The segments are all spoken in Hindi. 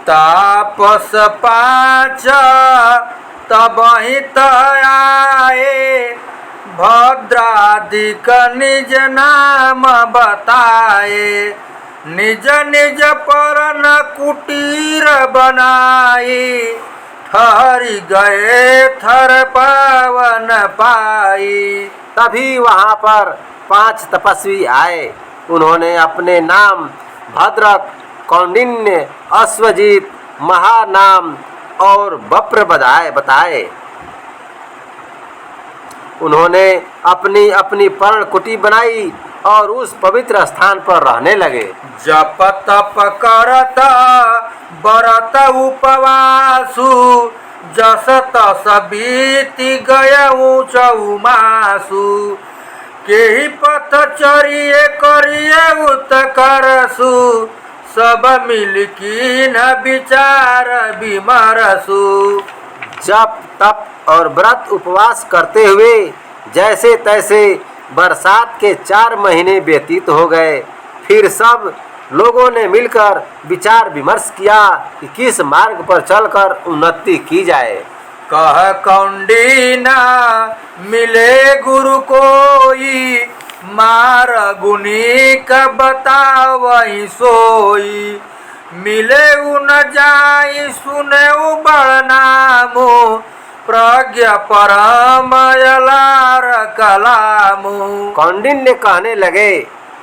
तापस पाँच तबहि आए, भद्रादिक निज नाम बताए। निज निज परन कुटीर बनाई, ठहरी गए थर पावन पाई। तभी वहाँ पर 5 तपस्वी आए। उन्होंने अपने नाम भद्रक, कौंडिन्य, अश्वजीत, महानाम और बप्र बताए। उन्होंने अपनी अपनी पर्ण कुटी बनाई और उस पवित्र स्थान पर रहने लगे। जप तप करत बरत उपवासु, जस तस बीति गयऊ चौमासु। केहि पथ चरिए करिए उत्कर्षु, सब मिल कीन विचार विमरसु। जप तप और व्रत उपवास करते हुए जैसे तैसे बरसात के 4 महीने व्यतीत हो गए। फिर सब लोगों ने मिलकर विचार विमर्श किया कि किस मार्ग पर चलकर उन्नति की जाए। कह कौंडिन्य मिले गुरु कोई, मार गुनी का बतावई सोई। मिले न जाई सुने बड़ नामो, प्रज्ञा परम अलार कलामो। कौंडिन्य कहने लगे,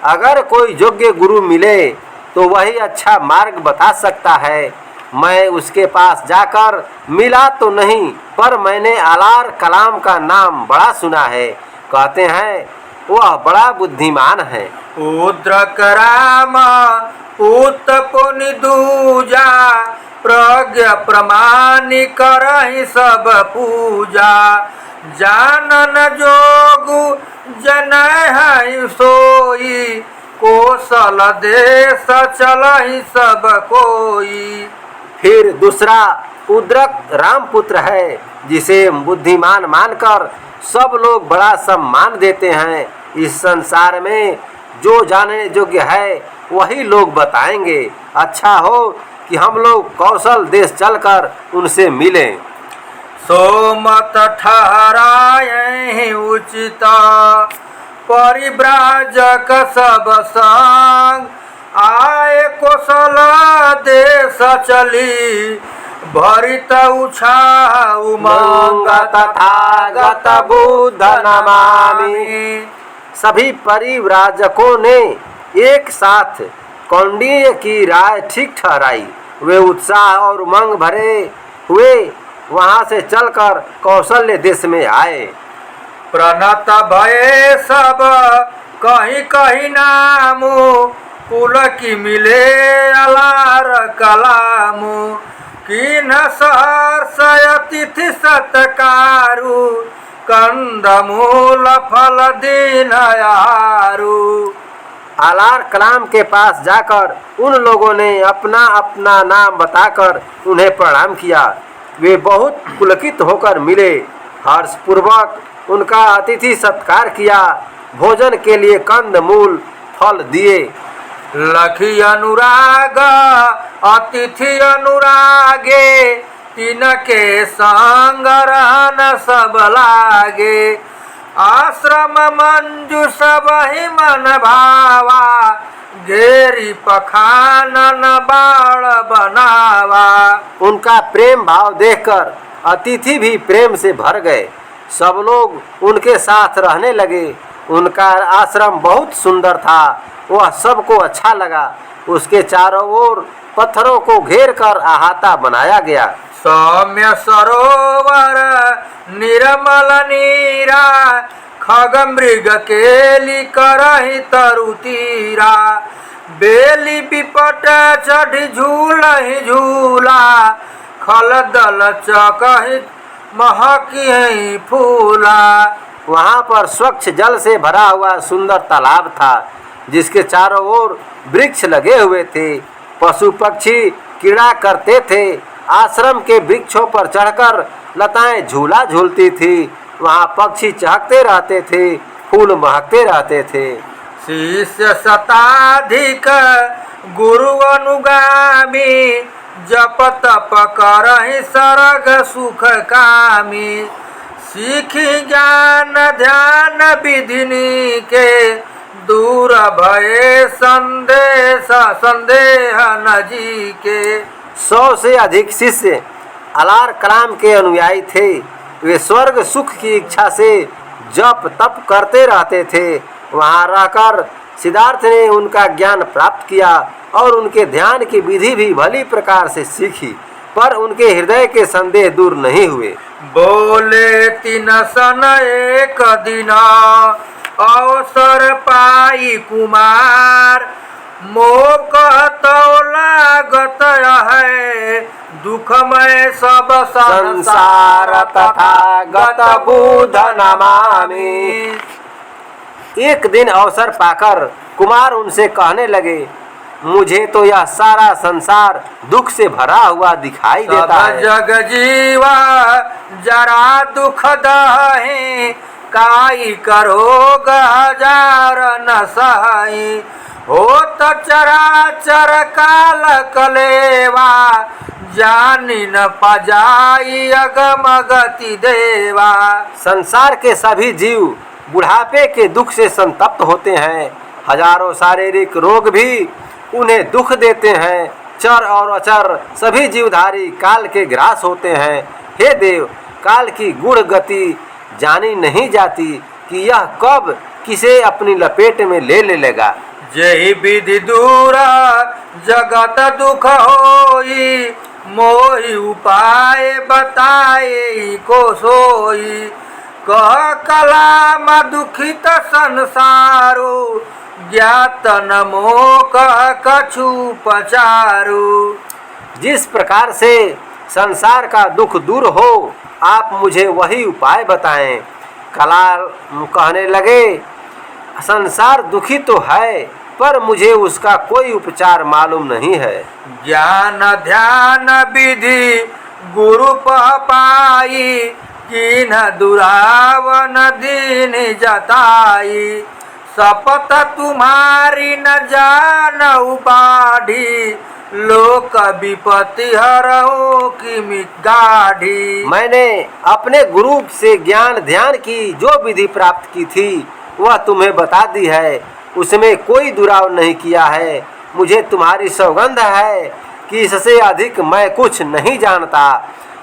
अगर कोई योग्य गुरु मिले तो वही अच्छा मार्ग बता सकता है। मैं उसके पास जाकर मिला तो नहीं, पर मैंने अलार कलाम का नाम बड़ा सुना है। कहते हैं वह बड़ा बुद्धिमान है। उद्रक राम उत्तपुनि दूजा, प्रज्ञा प्रमाणि करहि सब पूजा। जानन जोगु जनय है सोई, कौशल देश चलहि सब कोई। फिर दूसरा उद्रक रामपुत्र है, जिसे बुद्धिमान मानकर सब लोग बड़ा सम्मान देते हैं। इस संसार में जो जानने योग्य है वही लोग बताएंगे। अच्छा हो कि हम लोग कौशल देश चलकर उनसे मिलें। सो मत ठहराए उचित, परिव्राजक सब संग। आए कौशल देश चली, भरित उछाह उमंग तथागत बुद्ध नमामि। सभी परिव्राजकों ने एक साथ कौंडिन्य की राय ठीक ठहराई। वे उत्साह और उमंग भरे हुए वहाँ से चलकर कौशल्य देश में आए। प्रणत भये सब कहीं कहीं नामो, कुल की मिले अलार कलामो। किन सहर्ष अतिथि सत्कारु, कंदमूल फल दीन आहारु। अलार कलाम के पास जाकर उन लोगों ने अपना अपना नाम बताकर उन्हें प्रणाम किया। वे बहुत पुलकित होकर मिले, हर्षपूर्वक उनका अतिथि सत्कार किया, भोजन के लिए कंद मूल फल दिए। लखी अनुराग अतिथि अनुरागे, तिनके संग रहन सब लागे। आश्रम मंजू सब ही मन भावा, घेरी पखानन बाण बनावा। उनका प्रेम भाव देखकर अतिथि भी प्रेम से भर गए। सब लोग उनके साथ रहने लगे। उनका आश्रम बहुत सुंदर था, वह सबको अच्छा लगा। उसके चारों ओर पत्थरों को घेर कर अहाता बनाया गया। सौम्य सरोवर निर्मल नीरा, खग मृग केली करहि तरु तीरा। बेली बिपट चढ़ी झूलहि झूला, खल दल चकहि महकी फूला। वहाँ पर स्वच्छ जल से भरा हुआ सुंदर तालाब था, जिसके चारों ओर वृक्ष लगे हुए थे। पशु पक्षी क्रीड़ा करते थे। आश्रम के वृक्षों पर चढ़कर लताएं झूला झूलती थी। वहाँ पक्षी चहकते रहते थे, फूल महकते रहते थे। शिष्य शताधिक गुरु अनुगामी, जप तप करहि सरग सुख कामी। सीखी ज्ञान ध्यान विधिनी के दूर भये संदेह न जी के। 100 से अधिक शिष्य अलार कलाम के अनुयायी थे। वे स्वर्ग सुख की इच्छा से जप तप करते रहते थे। वहाँ रहकर सिद्धार्थ ने उनका ज्ञान प्राप्त किया और उनके ध्यान की विधि भी भली प्रकार से सीखी, पर उनके हृदय के संदेह दूर नहीं हुए। बोले तीन सन एक दिन अवसर पाई कुमार। मोह कहतो लागत है दुखमय सब संसार तथा गत बुध नमामि। एक दिन अवसर पाकर कुमार उनसे कहने लगे, मुझे तो यह सारा संसार दुख से भरा हुआ दिखाई देता है। जग जीवा जरा दुख दहे काई करो हजार न सही। हो तो चराचर काल कलेवा जानी न पजाई अगम गति देवा। संसार के सभी जीव बुढ़ापे के दुख से संतप्त होते हैं। हजारों शारीरिक रोग भी उन्हें दुख देते हैं। चर और अचर सभी जीवधारी काल के ग्रास होते हैं। हे देव, काल की गुण गति जानी नहीं जाती कि यह कब किसे अपनी लपेट में ले लेगा। जही विधि दूर जगत दुख होई। मोहि उपाय बताए को सोई। कह कलाम दुखित संसारो ज्ञात न मोह कह कछु पचारू। जिस प्रकार से संसार का दुख दूर हो, आप मुझे वही उपाय बताएं। कलाल कहने लगे, संसार दुखी तो है, पर मुझे उसका कोई उपचार मालूम नहीं है। ज्ञान ध्यान विधि गुरु पाई। किन दुरावन दीन जताई। शपथ तुम्हारी न जान उपाढ़ी। लोक विपत्ति हरहु की मिगाढ़ी। मैंने अपने गुरु से ज्ञान ध्यान की जो विधि प्राप्त की थी वह तुम्हें बता दी है। उसमें कोई दुराव नहीं किया है। मुझे तुम्हारी सौगंध है कि इससे अधिक मैं कुछ नहीं जानता।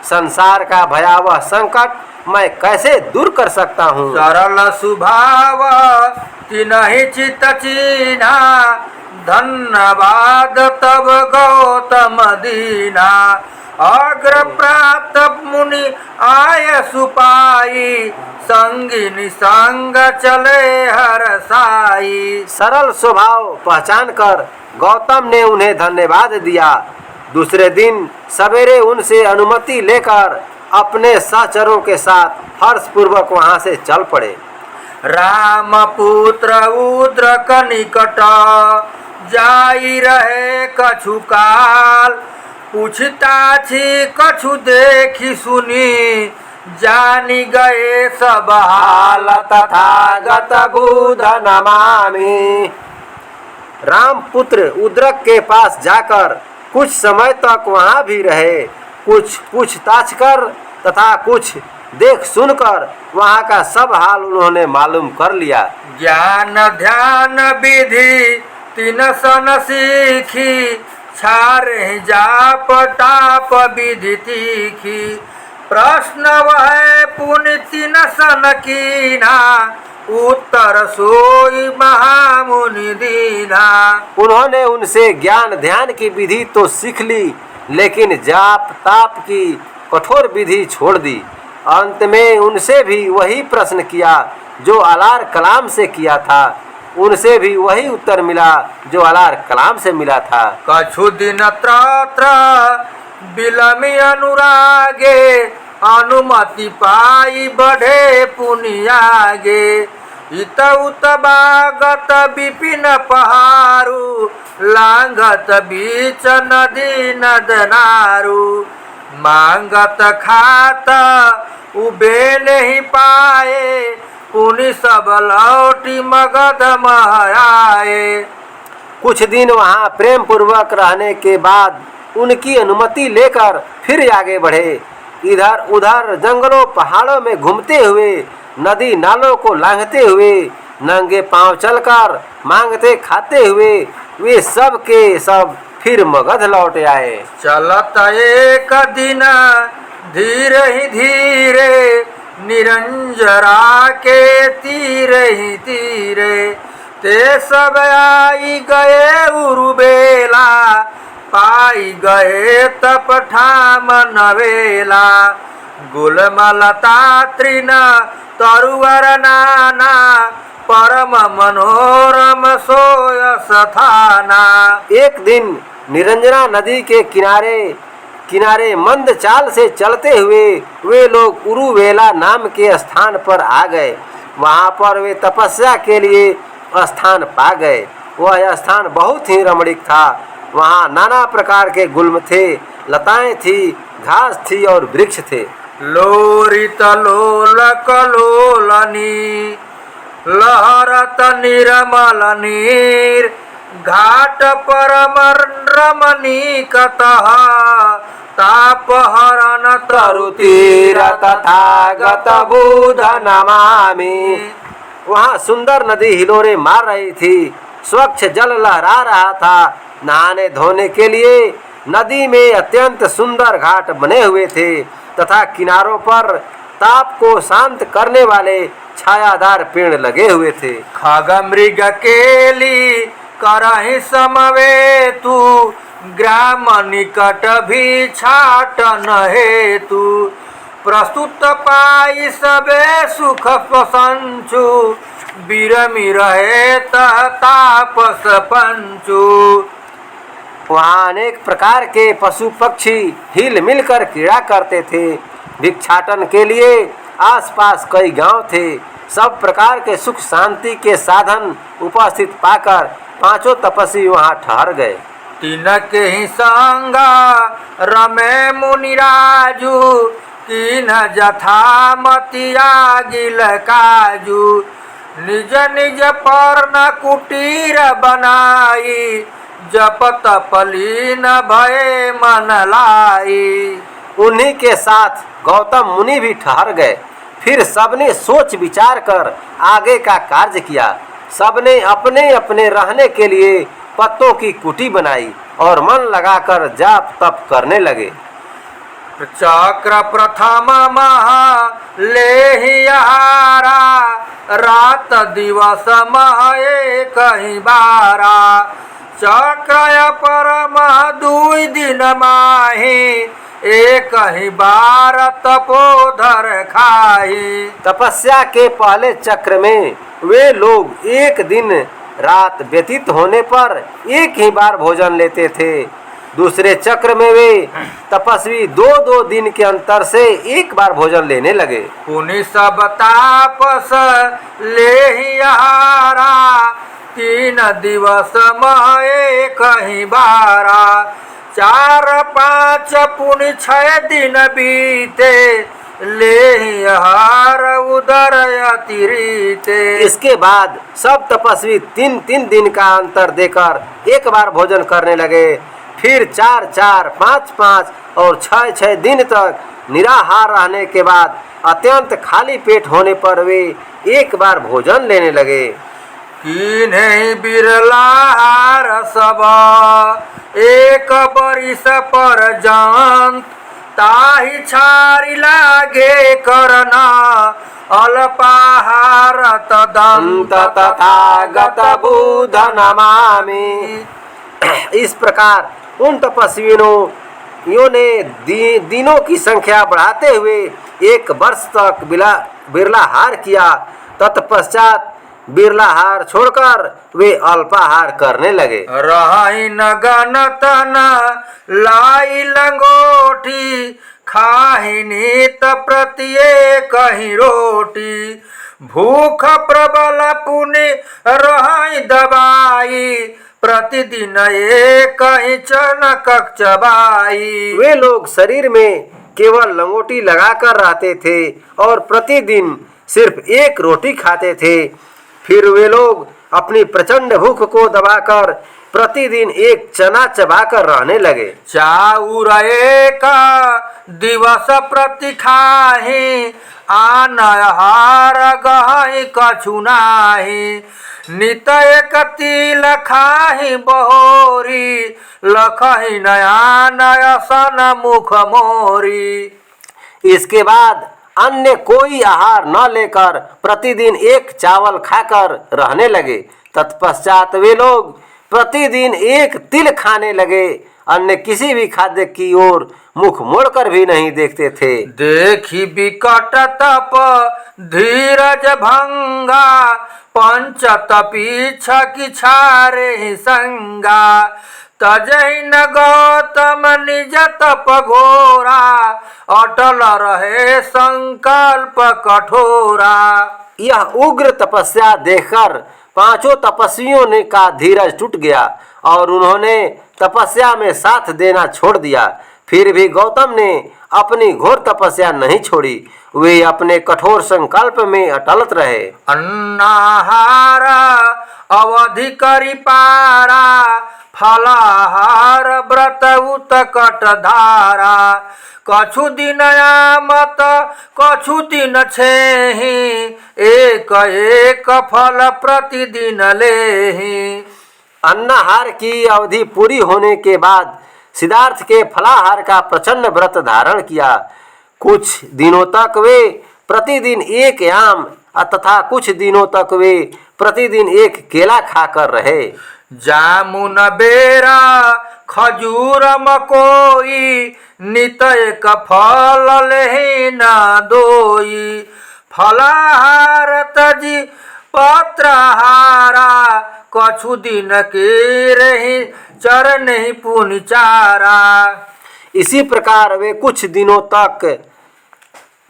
संसार का भयावह संकट मैं कैसे दूर कर सकता हूँ। सरल स्वभाव तिनहि चित चीन्हा। धन्यवाद तब गौतम दीना। अग्र प्राप्त मुनि आय सुपाई। संगी निसंग चले हर साई। सरल स्वभाव पहचान कर गौतम ने उन्हें धन्यवाद दिया। दूसरे दिन सवेरे उनसे अनुमति लेकर अपने सहचरों के साथ हर्षपूर्वक वहां से चल पड़े। राम पुत्र उद्रक निकट जाई रहे कछु काल। पूछताछि कछु देखी सुनी। जानी गए सब हाल तथागत बुध नमामि। राम पुत्र उद्रक के पास जाकर कुछ समय तक वहाँ भी रहे। कुछ पूछताछ कर तथा कुछ देख सुनकर वहाँ का सब हाल उन्होंने मालूम कर लिया। ज्ञान ध्यान विधि तीन सन सीखी। छारे जाप टाप विधि तीखी। प्रश्न वह पुण्य तीन सन कीना। उत्तर सोई महामुनि दीना। उन्होंने उनसे ज्ञान ध्यान की विधि तो सीख ली, लेकिन जाप ताप की कठोर विधि छोड़ दी। अंत में उनसे भी वही प्रश्न किया जो अलार कलाम से किया था। उनसे भी वही उत्तर मिला जो अलार कलाम से मिला था। कछु दिन त्र बिलमी अनुरागे। अनुमति पाई बढ़े पुनियागे। इत उत बागत विपिन पहारू। लांगत बीच नदी नदनारू। मांगत खात उबे नहीं पाए। पुनि सब लौटी मगध महाए। कुछ दिन वहाँ प्रेम पूर्वक रहने के बाद उनकी अनुमति लेकर फिर आगे बढ़े। इधर उधर जंगलों पहाड़ों में घूमते हुए, नदी नालों को लांघते हुए, नंगे पांव चलकर मांगते खाते हुए वे सब के सब फिर मगध लौट आए। चलत एक दिन धीरे ही धीरे, निरंजरा के तीरे ही तीरे, ते सब आई गए उरुबेला, पाई गए तप ठाम नवेला। गुलमलता तृण तरुवर नाना, परम मनोरम सोयस थाना। एक दिन निरंजना नदी के किनारे किनारे मंद चाल से चलते हुए वे लोग उरुवेला नाम के स्थान पर आ गए। वहाँ पर वे तपस्या के लिए स्थान पा गए। वह स्थान बहुत ही रमणीक था। वहाँ नाना प्रकार के गुल्म थे, लताएं थी, घास थी और वृक्ष थे। लोरित लोल कलोलनी, लहरत निर्मल नीर, घाट पर रमणीकतः, तापहरण तरुतीर तथागत बुध नमामि। वहाँ सुंदर नदी हिलोरे मार रही थी, स्वच्छ जल लहरा रहा था। नहाने धोने के लिए नदी में अत्यंत सुंदर घाट बने हुए थे तथा किनारों पर ताप को शांत करने वाले छायादार पेड़ लगे हुए थे। खग मृग केली करहि समवेतु, ग्राम निकट भी छाटन हेतु, प्रस्तुत पाई सबे सुख संचु, बिरमि रहे तापस पंचु। वहाँ अनेक प्रकार के पशु पक्षी हिल मिलकर क्रीड़ा करते थे। भिक्षाटन के लिए आसपास कई गांव थे। सब प्रकार के सुख शांति के साधन उपस्थित पाकर पांचों तपस्वी वहाँ ठहर गए। तिनके ही संगा रमे मुनिराजू, किन जथा मतिया गिल काजू, निज निज पर्ण कुटीर बनाई, जप तपलीन भय मन लाई। उन्हीं के साथ गौतम मुनि भी ठहर गए। फिर सबने सोच विचार कर आगे का कार्य किया। सबने अपने अपने रहने के लिए पत्तों की कुटी बनाई और मन लगाकर जाप तप करने लगे। चक्र प्रथम महा लेहियारा, रात दिवस मह एक ही बारा, चक्र परम दुई दिन माही, एक ही बार तपोधर खाई। तपस्या के पहले चक्र में वे लोग एक दिन रात व्यतीत होने पर एक ही बार भोजन लेते थे। दूसरे चक्र में वे तपस्वी दो दो दिन के अंतर से एक बार भोजन लेने लगे। पुनि सब तापस लेहियारा, 3 दिवस मह एक ही बारा, 4 5 पुनि 6 दिन बीते, लेहियार उदर अतिरीते। इसके बाद सब तपस्वी 3 दिन का अंतर देकर एक बार भोजन करने लगे। फिर 4 4 5 5 और 6 6 दिन तक निराहार रहने के बाद अत्यंत खाली पेट होने पर वे एक बार भोजन लेने लगे। किन्हीं बिरलाहार सब एक बरिस पर जंत, ताहि छारी लागे करना, अल्पाहार तदंत तथागत बुध नमामि। इस प्रकार उन तपस्वियों ने दिनों की संख्या बढ़ाते हुए 1 वर्ष तक बिरलाहार किया। तत्पश्चात बिरलाहार छोड़कर वे अल्पाहार करने लगे। रही न गनतन लाई लंगोटी, खाही नित प्रत्येक ही रोटी, भूख प्रबल पुनि रही दबाई, प्रतिदिन एक ही चनक चबाई। वे लोग शरीर में केवल लंगोटी लगाकर रहते थे और प्रतिदिन सिर्फ 1 रोटी खाते थे। फिर वे लोग अपनी प्रचंड भूख को दबाकर प्रतिदिन एक चना चबाकर रहने लगे। चाउर एक दिवस प्रति खाहि, आनहार गहि कछु नाही। नित एक तिल खाहि बहोरी, लखहि नया नया सन मुख मोरी। इसके बाद अन्य कोई आहार न लेकर प्रतिदिन एक चावल खाकर रहने लगे। तत्पश्चात वे लोग प्रतिदिन एक तिल खाने लगे, अन्य किसी भी खाद्य की ओर मुख मोड़कर भी नहीं देखते थे। देखी विकट तप धीरज भंगा, पंच तपीछ की छारे संगा। तजहि न गौतम निज तप घोरा, अटल रहे संकल्प कठोरा। यह उग्र तपस्या देखकर पांचों तपस्वियों ने का धीरज टूट गया और उन्होंने तपस्या में साथ देना छोड़ दिया। फिर भी गौतम ने अपनी घोर तपस्या नहीं छोड़ी, वे अपने कठोर संकल्प में अटलत रहे। अन्नाहार अवधि करि पारा, फलाहार व्रत उत्कट धारा। कछु दिन आमत कछु दिन छेहि, एक एक फल प्रतिदिन लेहि। अन्नाहार की अवधि पूरी होने के बाद सिद्धार्थ के फलाहार का प्रचंड व्रत धारण किया। कुछ दिनों तक वे प्रतिदिन एक आम तथा कुछ दिनों तक वे प्रतिदिन एक केला खाकर रहे। जामुन बेरा खजूर मकोई, नित एक फल लेहि न दोई। फलाहार तजी पत्रहारा, कछु दिन के रही चरहि पुनि चारा। इसी प्रकार वे कुछ दिनों तक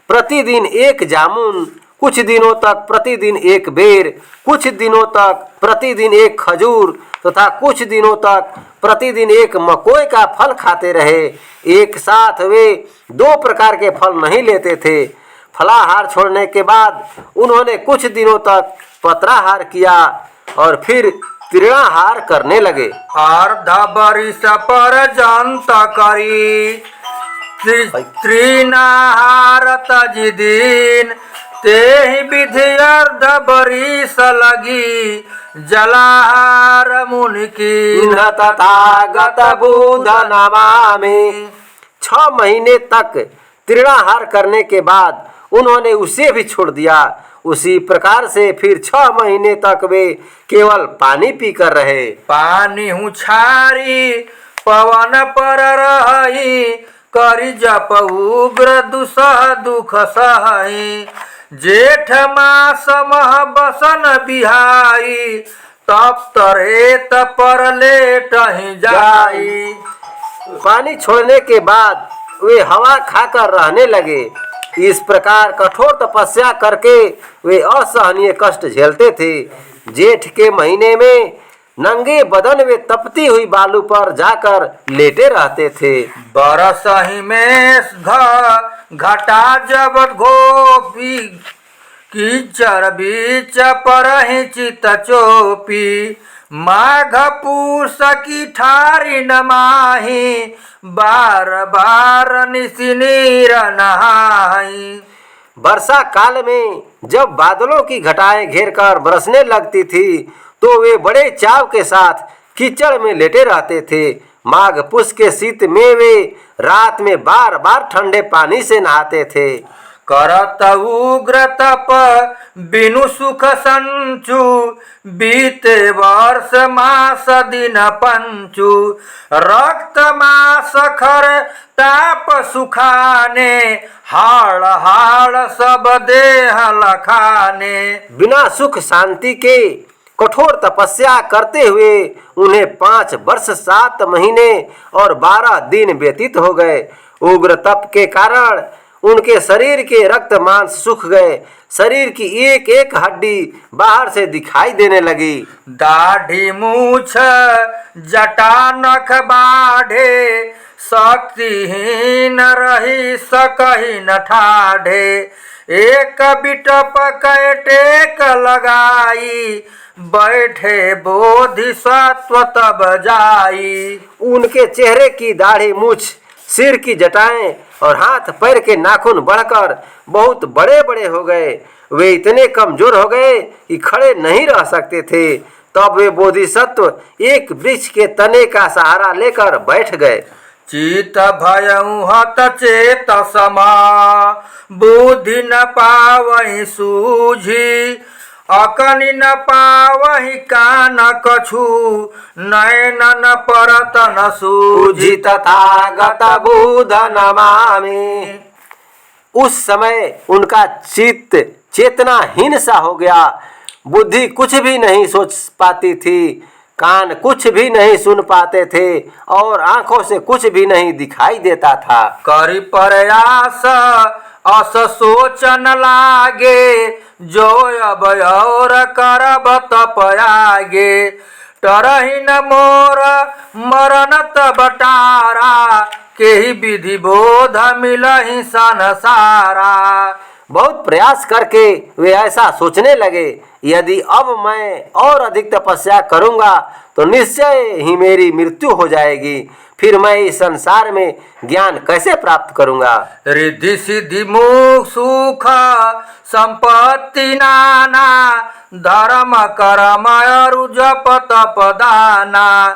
प्रतिदिन एक जामुन, कुछ दिनों तक प्रतिदिन एक बेर, कुछ दिनों तक प्रतिदिन एक खजूर तथा कुछ दिनों तक प्रतिदिन एक मकोई का फल खाते रहे। एक साथ वे दो प्रकार के फल नहीं लेते थे। फलाहार छोड़ने के बाद उन्होंने कुछ दिनों तक पत्राहार किया और फिर तृणाहार करने लगे। अर्ध बरिस पर्यंत करी तृणाहार तजि दिन, तेहि विधि अर्ध बरिस लगी, जलाहार मुनि कीन तथागत बुध नमामि। 6 महीने तक तृणाहार करने के बाद उन्होंने उसे भी छोड़ दिया। उसी प्रकार से फिर 6 महीने तक वे केवल पानी पीकर रहे। पानी हूँ छारी पवन पर रही, करी जप उग्र दुसह दुख सही। जेठ मास मह बसन बिहाई, तप्त रेत पर लेटहि जाई। पानी छोड़ने के बाद वे हवा खाकर रहने लगे। इस प्रकार कठोर तपस्या करके वे असहनीय कष्ट झेलते थे। जेठ के महीने में नंगे बदन वे तपती हुई बालू पर जाकर लेटे रहते थे। बरसहि में घटा जब घोपी, कीचड़ बीच परहि चित चोपी। माघ पूस की ठारी नमाहि, बार बार निसि नीर नहाई। वर्षा काल में जब बादलों की घटाएं घेर कर बरसने लगती थी तो वे बड़े चाव के साथ कीचड़ में लेटे रहते थे। माघ पुष के शीत में वे रात में बार बार ठंडे पानी से नहाते थे। करत उग्र तप बिनु सुख संचु, बीते वर्ष मास दिन पंचु। रक्त मास खर ताप सुखाने, हाड़ हाड़ सब देह लखाने। बिना सुख शांति के कठोर तपस्या करते हुए उन्हें 5 वर्ष 7 महीने और 12 दिन व्यतीत हो गए। उग्र तप के कारण उनके शरीर के रक्त मांस सूख गए। शरीर की एक एक हड्डी बाहर से दिखाई देने लगी। दाढ़ी मूछ जटा नख बाढ़े, शक्तिहीन रही सकहि न ठाढ़े। एक बिटप कै टेक लगाई, बैठे बोधिसत्व तब जाई। उनके चेहरे की दाढ़ी, मूछ, सिर की जटाएं और हाथ पैर के नाखून बढ़कर बहुत बड़े बड़े हो गए। वे इतने कमजोर हो गए कि खड़े नहीं रह सकते थे। तब वे बोधिसत्व एक वृक्ष के तने का सहारा लेकर बैठ गए। चित भयउ हत चेत समा, बुद्धि न पावहि सूझी। अकनि न पावहि कान कछु, नयन न परत न सूझी। तथागत बुध नमामि। उस समय उनका चित्त चेतनाहीन सा हो गया। बुद्धि कुछ भी नहीं सोच पाती थी, कान कुछ भी नहीं सुन पाते थे और आंखों से कुछ भी नहीं दिखाई देता था। करि प्रयास अस सोचन लागे, जो अब और करब तपयागे। टरहि न मोर मरण तब टारा, केहि विधि बोध मिलहि संसारा। बहुत प्रयास करके वे ऐसा सोचने लगे, यदि अब मैं और अधिक तपस्या करूंगा तो निश्चय ही मेरी मृत्यु हो जाएगी। फिर मैं इस संसार में ज्ञान कैसे प्राप्त करूंगा। रिद्धि सिद्धि मुख सुख संपत्ति नाना, धर्म कर्म अरु जप तप दाना।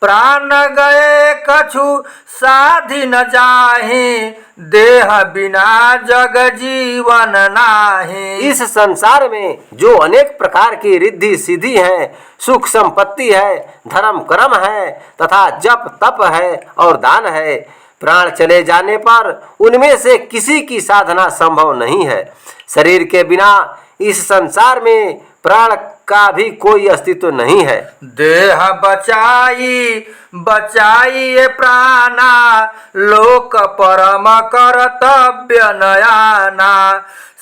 प्राण गए कछु साधि न जाहि, देह बिना जग जीवन नाही। इस संसार में जो अनेक प्रकार की रिद्धि सिद्धि है, सुख संपत्ति है, धर्म कर्म है तथा जप तप है और दान है, प्राण चले जाने पर उनमें से किसी की साधना संभव नहीं है। शरीर के बिना इस संसार में प्राण का भी कोई अस्तित्व नहीं है। देह बचाई बचाई ये प्राणा, लोक परम कर्तव्य नयाना।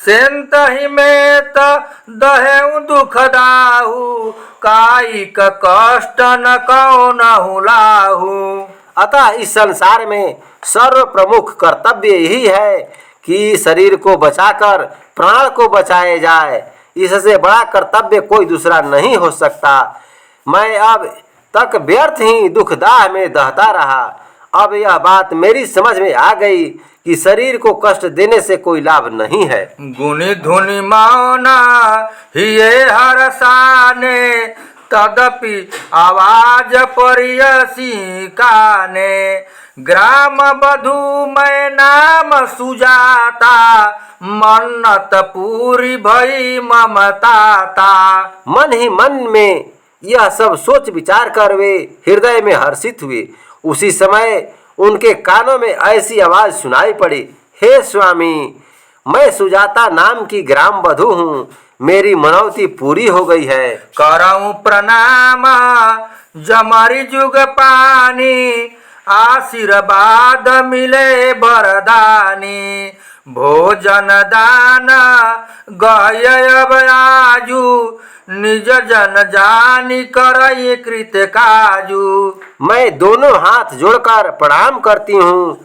सेंत ही में दहेउ दुख दाहु, कायिक कष्ट न कौनहु लाहु। अतः इस संसार में सर्व प्रमुख कर्तव्य यही है कि शरीर को बचाकर प्राण को बचाया जाए। इससे बड़ा कर्तव्य कोई दूसरा नहीं हो सकता। मैं अब तक व्यर्थ ही दुखदाह में दहता रहा। अब यह बात मेरी समझ में आ गई कि शरीर को कष्ट देने से कोई लाभ नहीं है। गुनी धुनि मौना हिये हरसाने, तदपि आवाज परियसी काने। ग्राम बधू मैं नाम सुजाता, मन्नत पूरी भई ममताता। मन ही मन में यह सब सोच विचार कर वे हृदय में हर्षित हुए। उसी समय उनके कानों में ऐसी आवाज सुनाई पड़ी, हे स्वामी, मैं सुजाता नाम की ग्राम बधू हूँ, मेरी मनौती पूरी हो गई है। करऊं प्रणाम जमरी जुग पानी, आशीर्वाद मिले बरदानी। भोजन दान गयब आजू, निज जन जानी करई कृत काजू। मैं दोनों हाथ जोड़कर प्रणाम करती हूँ।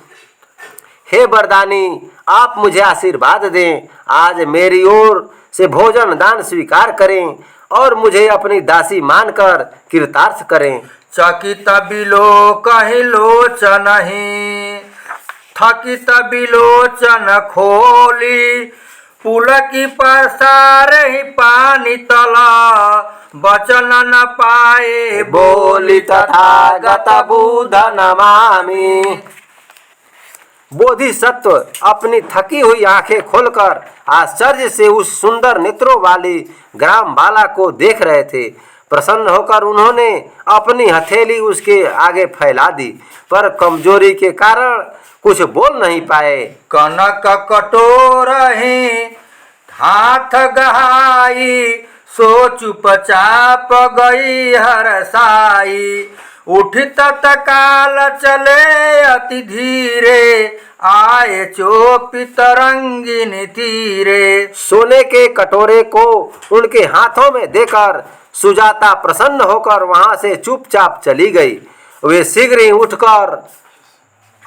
हे बरदानी, आप मुझे आशीर्वाद दें। आज मेरी ओर से भोजन दान स्वीकार करें और मुझे अपनी दासी मानकर कृतार्थ करें। चकित बिलोकहि लोचनहि, थकित बिलोचन खोली। पुलकी पसारहि पानी तला, बचन न पाए बोली तथागत बुध नमामि। बोधिसत्व अपनी थकी हुई आंखें खोलकर आश्चर्य से उस सुंदर नेत्रों वाली ग्राम बाला को देख रहे थे। प्रसन्न होकर उन्होंने अपनी हथेली उसके आगे फैला दी, पर कमजोरी के कारण कुछ बोल नहीं पाए। कनक कटोरहि हाथ गहाई, सो चुपचाप गई हरसाई। उठी तत्काल चले अति धीरे, आए चोपी तरंगिनी तीरे। सोने के कटोरे को उनके हाथों में देकर सुजाता प्रसन्न होकर वहां से चुपचाप चली गई। वे शीघ्र ही उठकर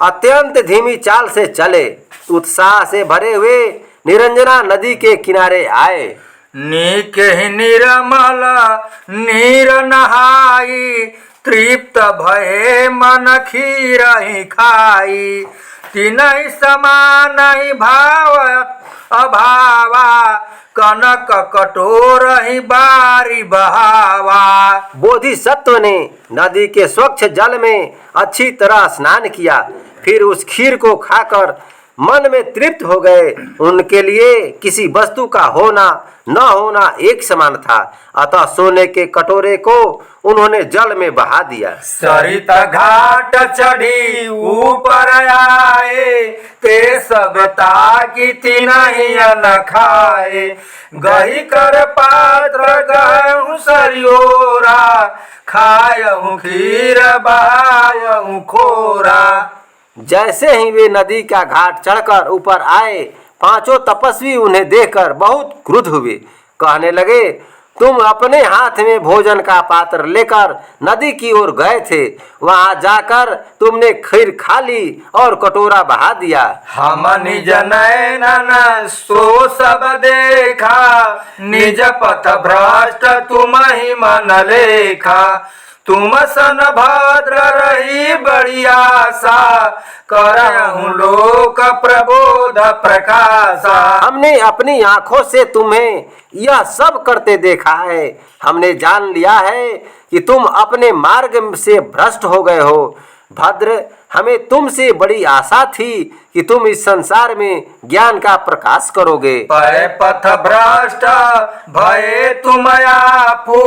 अत्यंत धीमी चाल से चले। उत्साह से भरे हुए निरंजना नदी के किनारे आए। नीके निर्मल नीर नहाई, तृप्त भये मन खीर ही खाई। तीनहि समान भाव अभावा, कनक कटोर ही बारी बहावा। बोधिसत्व ने नदी के स्वच्छ जल में अच्छी तरह स्नान किया, फिर उस खीर को खाकर मन में तृप्त हो गए। उनके लिए किसी वस्तु का होना न होना एक समान था, अतः सोने के कटोरे को उन्होंने जल में बहा दिया। सरिता घाट चढ़ी ऊपर आए, ते सब ताकि तिनहि न खाए। गही कर पात्र गहूँ सरियोरा, खायहूँ खीर बहायहूँ खोरा। जैसे ही वे नदी का घाट चढ़कर ऊपर आए, पांचों तपस्वी उन्हें देखकर बहुत क्रुद्ध हुए। कहने लगे, तुम अपने हाथ में भोजन का पात्र लेकर नदी की ओर गए थे, वहां जाकर तुमने खीर खा ली और कटोरा बहा दिया। हम निज नैनन सो सब देखा, निज पथ भ्रष्ट तुम ही मन लेखा। तुम सन भद्र रही बड़ी आशा, करहूँ लोक प्रबोध प्रकाशा। हमने अपनी आंखों से तुम्हें यह सब करते देखा है। हमने जान लिया है कि तुम अपने मार्ग से भ्रष्ट हो गए हो। भद्र, हमें तुमसे बड़ी आशा थी कि तुम इस संसार में ज्ञान का प्रकाश करोगे। पै पथ भ्रष्ट भये तुम आपू,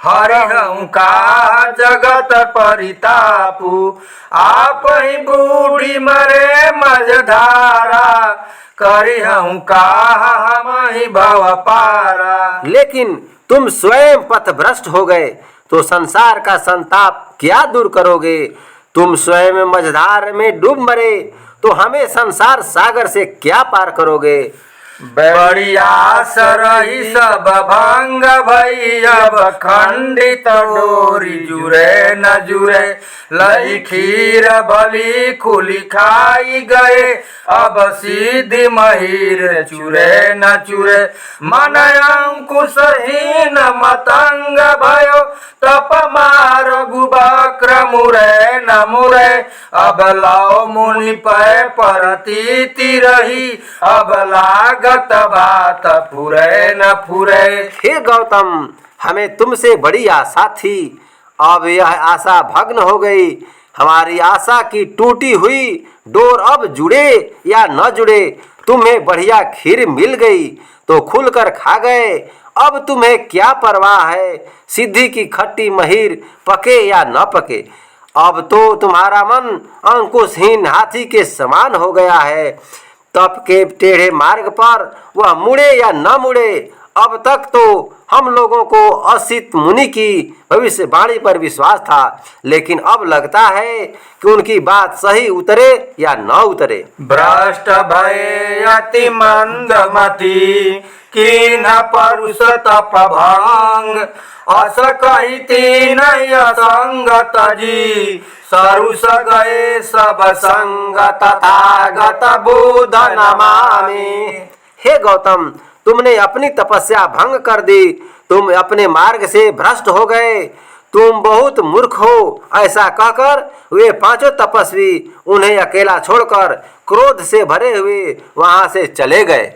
हरिहूँ का जगत परितापू। आप ही बूढ़ी मरे मझधारा, करिहूँ का हम ही भव पारा। लेकिन तुम स्वयं पथ भ्रष्ट हो गए तो संसार का संताप क्या दूर करोगे। तुम स्वयं मझधार में डूब मरे तो हमें संसार सागर से क्या पार करोगे। बड़ी आस रही सब भंग भई, अब खंडित डोरी जुरे न जुरे। लई खीर भली खुली खाई गए, अब सीधी महीर चुरे न चुरे। मन अंकुशहीन मतंग भयो, तप मार गुबक्र मुरे न मुरे। अब लाओ मुनि पै परतीति रही, अब लागत बात फुरे न फुरे। हे गौतम, हमें तुमसे बड़ी आशा थी, अब यह आशा भग्न हो गई। हमारी आशा की टूटी हुई डोर अब जुड़े या न जुड़े, तुम्हें बढ़िया खीर मिल गई तो खुलकर खा गए। अब तुम्हें क्या परवाह है सिद्धि की खट्टी महीर पके या न पके। अब तो तुम्हारा मन अंकुशहीन हाथी के समान हो गया है। तप के टेढ़े मार्ग पर वह मुड़े या न मुड़े, अब तक तो हम लोगों को असित मुनि की भविष्यवाणी पर विश्वास था, लेकिन अब लगता है कि उनकी बात सही उतरे या न उतरे। भ्रष्ट भये अति मंदमति, कीन परुष तप भंग। अस कही तीन असंगत जी, सरुष गए सब संग तथागत बुध नमामि। हे गौतम, तुमने अपनी तपस्या भंग कर दी, तुम अपने मार्ग से भ्रष्ट हो गए, तुम बहुत मूर्ख हो। ऐसा कहकर वे पांचों तपस्वी उन्हें अकेला छोड़कर क्रोध से भरे हुए वहां से चले गए।